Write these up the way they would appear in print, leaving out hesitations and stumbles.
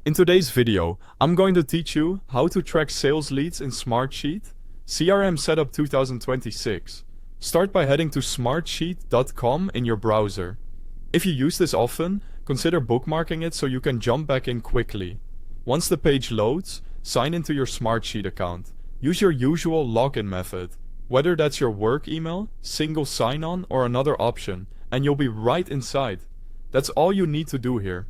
In today's video, I'm going to teach you how to track sales leads in Smartsheet, CRM Setup 2026. Start by heading to smartsheet.com in your browser. If you use this often, consider bookmarking it so you can jump back in quickly. Once the page loads, sign into your Smartsheet account. Use your usual login method, whether that's your work email, single sign-on, or another option, and you'll be right inside. That's all you need to do here.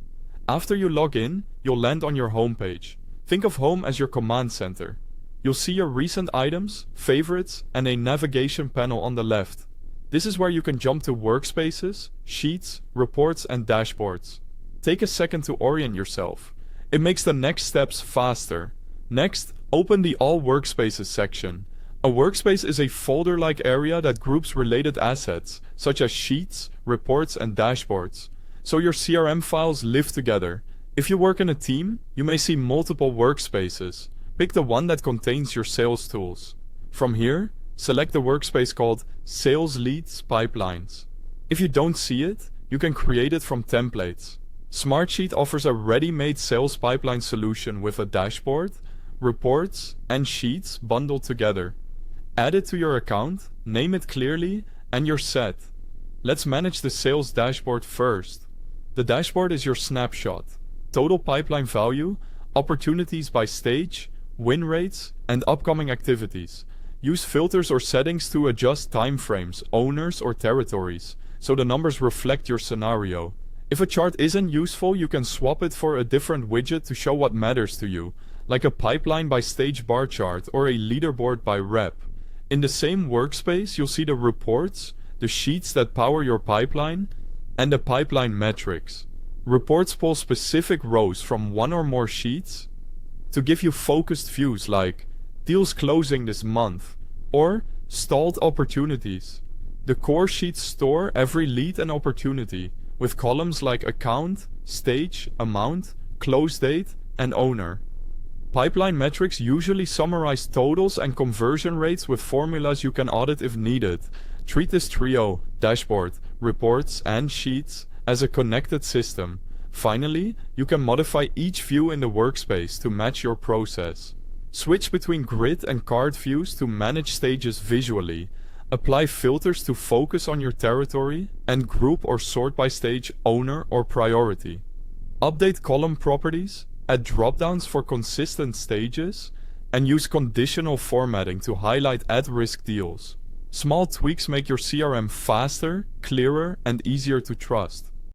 After you log in, you'll land on your home page. Think of home as your command center. You'll see your recent items, favorites, and a navigation panel on the left. This is where you can jump to workspaces, sheets, reports, and dashboards. Take a second to orient yourself. It makes the next steps faster. Next, open the All Workspaces section. A workspace is a folder-like area that groups related assets, such as sheets, reports, and dashboards, so your CRM files live together. If you work in a team, you may see multiple workspaces. Pick the one that contains your sales tools. From here, select the workspace called Sales Leads Pipelines. If you don't see it, you can create it from templates. Smartsheet offers a ready-made sales pipeline solution with a dashboard, reports, and sheets bundled together. Add it to your account, name it clearly, and you're set. Let's manage the sales dashboard first. The dashboard is your snapshot. Total pipeline value, opportunities by stage, win rates, and upcoming activities. Use filters or settings to adjust timeframes, owners, or territories, so the numbers reflect your scenario. If a chart isn't useful, you can swap it for a different widget to show what matters to you, like a pipeline by stage bar chart or a leaderboard by rep. In the same workspace, you'll see the reports, the sheets that power your pipeline, and the pipeline metrics. Reports pull specific rows from one or more sheets to give you focused views like deals closing this month or stalled opportunities. The core sheets store every lead and opportunity with columns like account, stage, amount, close date, and owner. Pipeline metrics usually summarize totals and conversion rates with formulas you can audit if needed. Treat this trio, dashboard, reports, and sheets, as a connected system. Finally, you can modify each view in the workspace to match your process. Switch between grid and card views to manage stages visually. Apply filters to focus on your territory, and group or sort by stage, owner, or priority. Update column properties, add dropdowns for consistent stages, and use conditional formatting to highlight at-risk deals. Small tweaks make your CRM faster, clearer, and easier to trust.